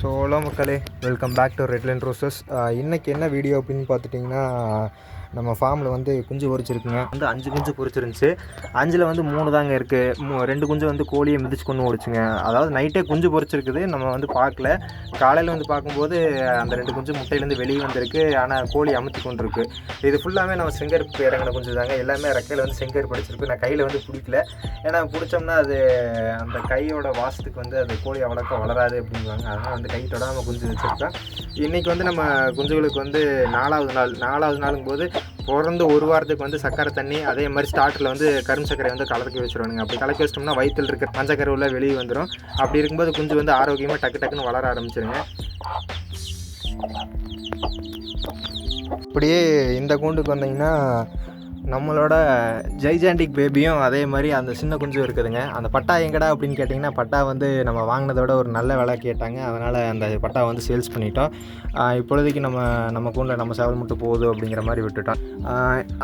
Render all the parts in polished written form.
So hello மக்களே, welcome back to Red Line Roses. இன்றைக்கி என்ன வீடியோ அப்படின்னு பார்த்துட்டிங்கன்னா, நம்ம ஃபார்மில் வந்து குஞ்சு பொரிச்சிருக்குங்க. வந்து 5 குஞ்சு பொரிச்சிருந்துச்சு. 5ல் வந்து 3 தாங்க இருக்குது. 2 குஞ்சு வந்து கோழியை மிதிச்சு கொண்டு ஓடிச்சுங்க. அதாவது நைட்டே குஞ்சு பொரிச்சிருக்குது, நம்ம வந்து பார்க்கல. காலையில் வந்து பார்க்கும்போது அந்த 2 குஞ்சு முட்டையிலேருந்து வெளியே வந்திருக்கு. ஆனால் கோழி அமுத்தி கொண்டு இருக்குது. இது ஃபுல்லாகவே நம்ம செங்கருப்பு இறங்கின குஞ்சு தாங்க. எல்லாமே ரெக்கையில் வந்து செங்கருப்பு அடிச்சிருக்கு. நான் கையில் வந்து பிடிக்கல, ஏன்னா பிடிச்சோம்னா அது அந்த கையோட வாசத்துக்கு வந்து அது கோழி அவ்வளோக்கா வளராது அப்படிங்குவாங்க. அதனால் வந்து கை தொடாமல் குஞ்சு வச்சுருக்கேன். இன்றைக்கி வந்து நம்ம குஞ்சுகளுக்கு வந்து 4வது நாளுங்கும் போது பிறந்து 1 வாரத்துக்கு வந்து சக்கரை தண்ணி, அதே மாதிரி ஸ்டார்டரில் வந்து கரும் சர்க்கரை வந்து கலக்கி வச்சுருவானுங்க. அப்படி கலக்கி வச்சிட்டோம்னா வயிற்றில் இருக்கிற மஞ்சக்கருவில் வெளியே வந்துடும். அப்படி இருக்கும்போது குஞ்சு வந்து ஆரோக்கியமாக டக்குன்னு வளர ஆரம்பிச்சிருங்க. அப்படியே இந்த கூண்டுக்கு வந்தீங்கன்னா நம்மளோட ஜைஜாண்டிக் பேபியும் அதே மாதிரி அந்த சின்ன குஞ்சும் இருக்குதுங்க. அந்த பட்டா எங்கடா அப்படின்னு கேட்டிங்கன்னா, பட்டா வந்து நம்ம வாங்கினதோட ஒரு நல்ல விலை கேட்டாங்க. அதனால் அந்த பட்டா வந்து சேல்ஸ் பண்ணிட்டோம். இப்பொழுதைக்கு நம்ம கூண்டில் நம்ம சேவல் மட்டும் போகுது அப்படிங்கிற மாதிரி விட்டுட்டோம்.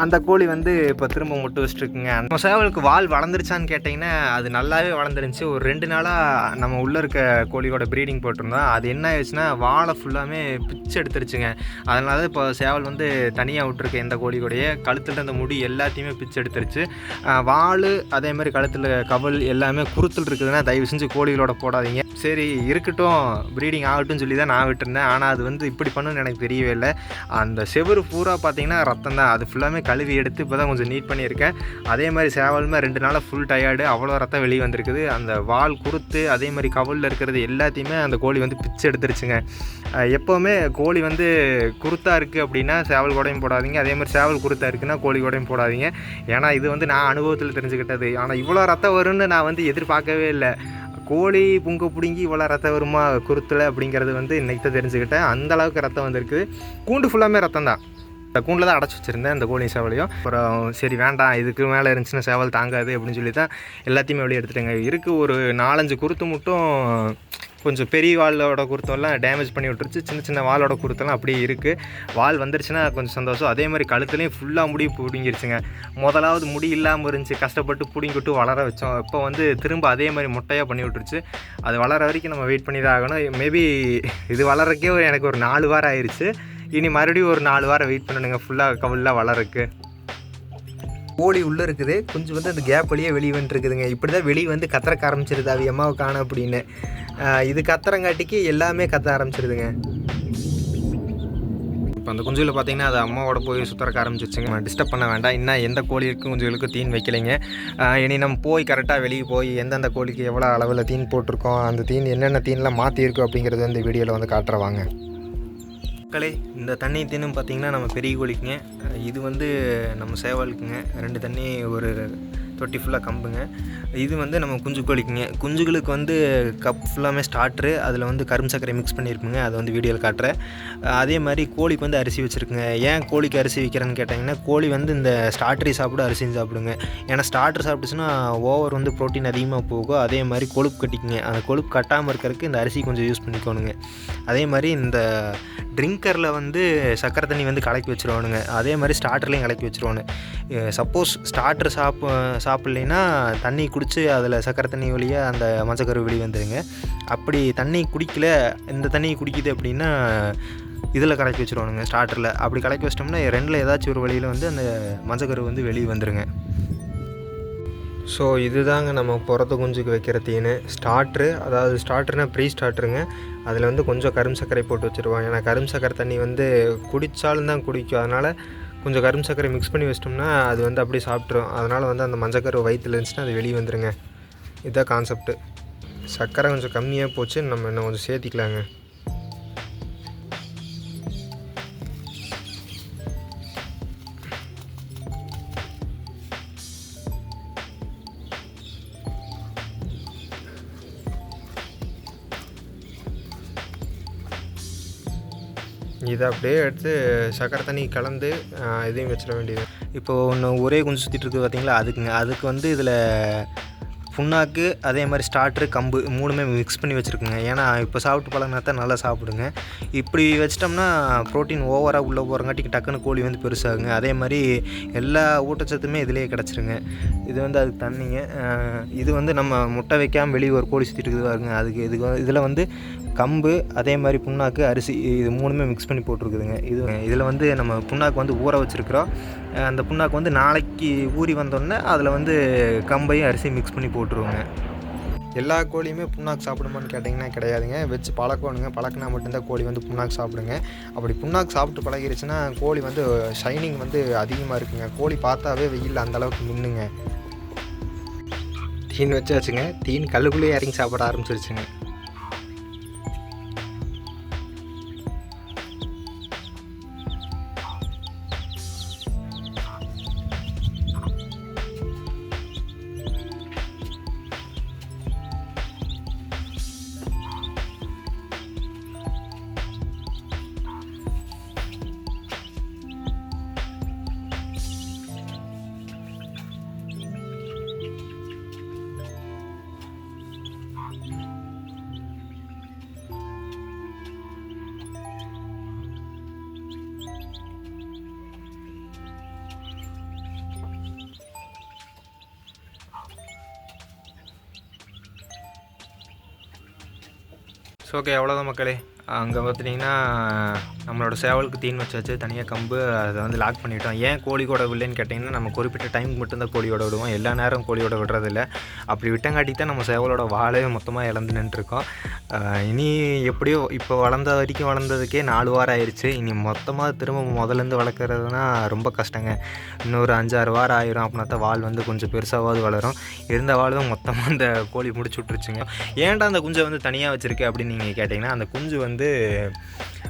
அந்த கோழி வந்து இப்போ திரும்ப முட்டை வச்சுட்டுருக்குங்க. நம்ம சேவலுக்கு வால் வளர்ந்துருச்சான்னு கேட்டிங்கன்னா, அது நல்லாவே வளர்ந்துருந்துச்சு. ஒரு 2 நாளாக நம்ம உள்ளே இருக்க கோழியோட ப்ரீடிங் போட்டிருந்தோம். அது என்ன ஆயிடுச்சுன்னா, வாழை ஃபுல்லாமே பிச்சு எடுத்துருச்சுங்க. அதனால தான் இப்போ சேவல் வந்து தனியாக விட்டுருக்கு. எந்த கோழி கூடயே கழுத்தில் அந்த முடி எல்லாத்தையுமே பிச்சு எடுத்துருச்சு. வால் அதே மாதிரி கழுத்தில் கவல் எல்லாமே குருத்தில் இருக்குதுன்னா தயவு செஞ்சு கோழிகளோட போடாதீங்க. சரி இருக்கட்டும், ப்ரீடிங் ஆகட்டும்னு சொல்லி தான் நான் விட்டுருந்தேன். ஆனால் அது வந்து இப்படி பண்ணுன்னு எனக்கு தெரியவே இல்லை. அந்த செவுறு பூரா பார்த்தீங்கன்னா ரத்தம் தான். அது ஃபுல்லாமே கழுவி எடுத்து இப்போ தான் கொஞ்சம் நீட் பண்ணியிருக்கேன். அதே மாதிரி சேவலுமே 2 நாளாக ஃபுல் டயர்டு, அவ்வளோ ரத்தம் வெளியே வந்திருக்குது. அந்த வால் குருத்து அதே மாதிரி கவலில் இருக்கிறது எல்லாத்தையுமே அந்த கோழி வந்து பிச்சு எடுத்துருச்சுங்க. எப்போவுமே கோழி வந்து குருத்தாக இருக்குது அப்படின்னா சேவல் கூடையும் போடாதீங்க. அதே மாதிரி சேவல் குருத்தாக இருக்குன்னா கோழி கூடையும் போடாதீங்க. ஏன்னா இது வந்து நான் அனுபவத்தில் தெரிஞ்சுக்கிட்டது. ஆனால் இவ்வளோ ரத்தம் வரும்னு நான் வந்து எதிர்பார்க்கவே இல்லை. கோழி புங்க பிடுங்கி இவ்வளோ ரத்தம் வருமா குருத்தில் அப்படிங்கிறது வந்து இன்றைக்கி தான் தெரிஞ்சுக்கிட்டேன். அந்தளவுக்கு ரத்தம் வந்திருக்கு. கூண்டு ஃபுல்லாமே ரத்தம் தான். இந்த கூண்டில் தான் அடைச்சி வச்சுருந்தேன் இந்த கோழி சேவலையும். அப்புறம் சரி வேண்டாம், இதுக்கு மேலே இருந்துச்சுன்னா சேவல் தாங்காது அப்படின்னு சொல்லி தான் எல்லாத்தையுமே வெளியே எடுத்துட்டேங்க. இருக்குது ஒரு 4-5 குருத்து மட்டும் கொஞ்சம் பெரிய வாலோட குருத்தெல்லாம் டேமேஜ் பண்ணி விட்டுருச்சு. சின்ன வாலோட குருத்தெல்லாம் அப்படியே இருக்குது. வால் வந்துருச்சுன்னா கொஞ்சம் சந்தோஷம். அதே மாதிரி கழுத்துலேயும் ஃபுல்லாக முடி பிடுங்கிருச்சுங்க. முதலாவது முடி இல்லாமல் இருந்துச்சு, கஷ்டப்பட்டு பிடுங்கிட்டு வளர வச்சோம். இப்போ வந்து திரும்ப அதே மாதிரி முட்டையாக பண்ணி விட்டுருச்சு. அது வளர வரைக்கும் நம்ம வெயிட் பண்ணி தான் ஆகணும். மேபி இது வளர்றக்கே எனக்கு ஒரு 4 வாரம் ஆயிடுச்சு. இனி மறுபடியும் ஒரு 4 வாரம் வெயிட் பண்ணணுங்க ஃபுல்லாக கவலில் வளருக்கு. கோழி உள்ளே இருக்குது, கொஞ்சம் வந்து அந்த கேப் வழியே வெளியே வந்துருக்குதுங்க. இப்படி தான் வெளியே வந்து கத்துறக்க ஆரம்பிச்சிருது. அது எம்மாவை காணும் அப்படின்னு இது கத்துறங்காட்டிக்கு எல்லாமே கத்த ஆரம்பிச்சிருதுங்க. இப்போ அந்த குஞ்சுகளை பார்த்தீங்கன்னா அது அம்மாவோட போய் சுத்தறக்க ஆரம்பிச்சிருச்சுங்க. டிஸ்டர்ப் பண்ண வேண்டாம். இன்னும் எந்த கோழிக்கும் குஞ்சுகளுக்கு தீன் வைக்கலைங்க. இனி நம்ம போய் கரெக்டாக வெளியே போய் எந்தெந்த கோழிக்கு எவ்வளோ அளவில் தீன் போட்டிருக்கோம், அந்த தீன் என்னென்ன தீன்லாம் மாற்றிருக்கோம் அப்படிங்கிறது வந்து வீடியோவில் வந்து காட்டுறவாங்க. மக்களே, இந்த தண்ணி தீனும் பார்த்திங்கன்னா நம்ம பெரிய கோழிக்குங்க. இது வந்து நம்ம சேவலுக்குங்க. 2 தண்ணி ஒரு தொட்டி ஃபுல்லாக கம்புங்க. இது வந்து நம்ம குஞ்சு கோழிக்குங்க. குஞ்சுகளுக்கு வந்து கப் ஃபுல்லாமே ஸ்டார்ட்ரு, அதில் வந்து கரும் சர்க்கரை மிக்ஸ் பண்ணியிருக்குங்க. அதை வந்து வீடியோவில் காட்டுறேன். அதே மாதிரி கோழிக்கு வந்து அரிசி வச்சுருக்குங்க. ஏன் கோழிக்கு அரிசி வைக்கிறேன்னு கேட்டிங்கன்னா, கோழி வந்து இந்த ஸ்டார்டரி சாப்பிடும், அரிசியும் சாப்பிடுங்க. ஏன்னா ஸ்டார்டர் சாப்பிட்டுச்சுன்னா ஓவர் வந்து ப்ரோட்டீன் அதிகமாக போகும். அதே மாதிரி கொழுப்பு கட்டிக்குங்க. அந்த கொழுப்பு கட்டாமல் இருக்கிறதுக்கு இந்த அரிசி கொஞ்சம் யூஸ் பண்ணிக்கோணுங்க. அதே மாதிரி இந்த ட்ரிங்கரில் வந்து சக்கரை தண்ணி வந்து கலக்கி வச்சுருவானுங்க. அதே மாதிரி ஸ்டார்டர்லேயும் கலக்கி வச்சுருவானு. சப்போஸ் ஸ்டார்டர் சாப்பிட்லைன்னா தண்ணி குடித்து அதில் சக்கரை தண்ணி வழியாக அந்த மஞ்சக்கரு வெளியே வந்துடுங்க. அப்படி தண்ணி குடிக்கல, இந்த தண்ணி குடிக்குது அப்படின்னா இதில் கலக்கி வச்சுருவானுங்க ஸ்டார்டரில். அப்படி கலக்கி வச்சிட்டோம்னா 2ல் ஏதாச்சும் ஒரு வழியில் வந்து அந்த மஞ்சக்கரு வந்து வெளியே வந்துடுங்க. ஸோ இதுதாங்க நம்ம பிறந்த குஞ்சுக்கு வைக்கிற தீனு ஸ்டார்ட்ரு. அதாவது ஸ்டார்ட்ருனால் ப்ரீ ஸ்டார்ட்ருங்க. அதில் வந்து கொஞ்சம் கரும் சர்க்கரை போட்டு வச்சுருவாங்க. ஏன்னா கரும் சர்க்கரை தண்ணி வந்து குடித்தாலும் தான் குடிக்கும். அதனால் கொஞ்சம் கரும் சர்க்கரை மிக்ஸ் பண்ணி வச்சிட்டோம்னா அது வந்து அப்படியே சாப்பிட்ரும். அதனால் வந்து அந்த மஞ்சக்கரு வயிற்றில் இருந்துச்சுன்னா அது வெளியே வந்துடுங்க. இதுதான் கான்செப்ட்டு. சர்க்கரை கொஞ்சம் கம்மியாக போச்சு, நம்ம இன்னும் கொஞ்சம் சேர்த்திக்கலாங்க. இதை அப்படியே எடுத்து சக்கரை தண்ணி கலந்து இதையும் வச்சிட வேண்டியது. இப்போது ஒன்று ஒரே குஞ்சு சுற்றிட்டு இருக்குது பார்த்தீங்களா, அதுக்கு வந்து இதில் புண்ணாக்கு அதே மாதிரி ஸ்டார்ட்ரு கம்பு 3மே மிக்ஸ் பண்ணி வச்சுருக்குங்க. ஏன்னா இப்போ சாப்பிட்டு பழகினா தான் நல்லா சாப்பிடுங்க. இப்படி வச்சிட்டோம்னா ப்ரோட்டீன் ஓவராக உள்ளே போகிறங்காட்டிக்கு டக்குன்னு கோழி வந்து பெருசாகுங்க. அதே மாதிரி எல்லா ஊட்டச்சத்துமே இதிலேயே கிடச்சிருங்க. இது வந்து அதுக்கு தண்ணிங்க. இது வந்து நம்ம முட்டை வைக்காமல் வெளியே ஒரு கோழி சுற்றிட்டு இருக்குது பாருங்க. அதுக்கு இதில் வந்து கம்பு அதே மாதிரி புண்ணாக்கு அரிசி இது 3மே மிக்ஸ் பண்ணி போட்டிருக்குதுங்க. இதில் வந்து நம்ம புண்ணாக்கு வந்து ஊற வச்சுருக்குறோம். அந்த புண்ணாக்கு வந்து நாளைக்கு ஊறி வந்தோடனே அதில் வந்து கம்பையும் அரிசியும் மிக்ஸ் பண்ணி போட்டுருவோங்க. எல்லா கோழியுமே புண்ணாக்கு சாப்பிடுமான்னு கேட்டிங்கன்னா கிடையாதுங்க. வச்சு பழக்கணுங்க. பழக்கினா மட்டும்தான் கோழி வந்து புண்ணாக்கு சாப்பிடுங்க. அப்படி புண்ணாக்கு சாப்பிட்டு பழகிருச்சுன்னா கோழி வந்து ஷைனிங் வந்து அதிகமாக இருக்குங்க. கோழி பார்த்தாவே வெயில் அந்தளவுக்கு மின்னுங்க. தீன் வச்சாச்சுங்க. தீன் கல்லுக்குள்ளேயே இறங்கி சாப்பிட ஆரம்பிச்சிருச்சுங்க. ஸோ ஓகே, அவ்வளோதான் மக்களே. அங்கே பார்த்துட்டிங்கன்னா நம்மளோட சேவலுக்கு தீன் வச்சாச்சு. தனியாக கம்பு அதை வந்து லாக் பண்ணிவிட்டோம். ஏன் கோழி கூட விடலைன்னு கேட்டிங்கன்னா, நம்ம குறிப்பிட்ட டைமுக்கு மட்டும்தான் கோழியோட விடுவோம். எல்லா நேரம் கோழியோட விடுறதில்ல. அப்படி விட்டங்காட்டி தான் நம்ம சேவலோட வாழை மொத்தமாக இழந்து நின்றுருக்கோம். இனி எப்படியோ இப்போ வளர்ந்த வரைக்கும் வளர்ந்ததுக்கே 4 வாரம் ஆயிடுச்சு. இனி மொத்தமாக திரும்ப முதலேருந்து வளர்க்குறதுனா ரொம்ப கஷ்டங்க. இன்னொரு 5-6 வாரம் ஆயிரும். அப்படின்னா தான் வால் வந்து கொஞ்சம் பெருசாவது வளரும். இருந்த வால் தான் மொத்தமாக அந்த கோழி முடிச்சு விட்ருச்சுங்க. ஏன்டா அந்த குஞ்சை வந்து தனியாக வச்சுருக்கு அப்படின்னு நீங்கள் கேட்டிங்கன்னா, அந்த குஞ்சு வந்து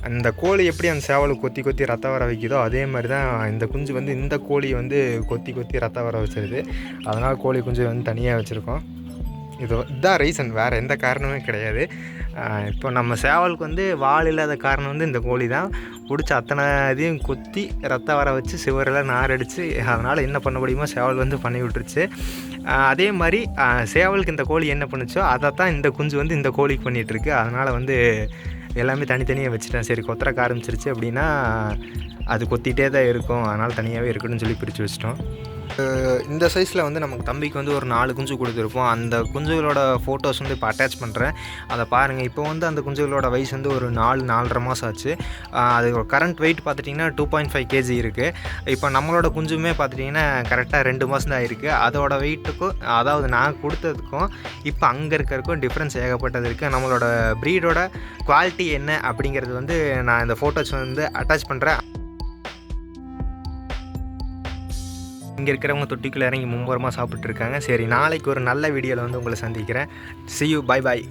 அந்த கோழி எப்படி அந்த சேவலை கொத்தி கொத்தி ரத்தம் வர வைக்குதோ அதே மாதிரி தான் இந்த குஞ்சு வந்து இந்த கோழி வந்து கொத்தி கொத்தி ரத்தம் வர வச்சிருது. அதனால் கோழி குஞ்சு வந்து தனியாக வச்சுருக்கோம். இதுதான் ரீசன், வேறு எந்த காரணமே கிடையாது. இப்போ நம்ம சேவலுக்கு வந்து வால் இல்லாத காரணம் வந்து இந்த கோழி தான். பிடிச்ச அத்தனை இதையும் கொத்தி ரத்தம் வர வச்சு சிவரில் நார் அடித்து அதனால் என்ன பண்ண முடியுமோ சேவல் வந்து பண்ணி விட்டுருச்சு. அதே மாதிரி சேவலுக்கு இந்த கோழி என்ன பண்ணுச்சோ அதை தான் இந்த குஞ்சு வந்து இந்த கோழிக்கு பண்ணிகிட்ருக்கு. அதனால் வந்து எல்லாமே தனித்தனியாக வச்சுட்டேன். சரி, கொத்துறக்க ஆரம்பிச்சிருச்சு அப்படின்னா அது கொத்திகிட்டே தான் இருக்கும், அதனால் தனியாகவே இருக்கணும்னு சொல்லி பிரித்து வச்சிட்டோம். இந்த சைஸில் வந்து நமக்கு தம்பிக்கு வந்து ஒரு 4 குஞ்சு கொடுத்துருப்போம். அந்த குஞ்சுகளோட ஃபோட்டோஸ் வந்து இப்போ அட்டாச் பண்ணுறேன், அதை பாருங்கள். இப்போ வந்து அந்த குஞ்சுகளோட வயசு வந்து ஒரு 4-4.5 மாதம் ஆச்சு. அது கரண்ட் வெயிட் பார்த்துட்டிங்கன்னா 2.5 kg இருக்குது. இப்போ நம்மளோட குஞ்சுமே பார்த்துட்டிங்கன்னா கரெக்டாக 2 மாதம் தான் இருக்குது. அதோட வெயிட்டுக்கும் அதாவது நான் கொடுத்ததுக்கும் இப்போ அங்கே இருக்கிறதுக்கும் டிஃப்ரென்ஸ் ஏகப்பட்டது இருக்குது. நம்மளோட ப்ரீடோட குவாலிட்டி என்ன அப்படிங்கிறது வந்து நான் இந்த ஃபோட்டோஸ் வந்து அட்டாச் பண்ணுறேன். இங்கே இருக்கிறவங்க தொட்டிக்குள்ளே இறங்கி மும்முரமாக சாப்பிட்ருக்காங்க. சரி, நாளைக்கு ஒரு நல்ல வீடியோவில் வந்து உங்களை சந்திக்கிறேன். See you, bye bye.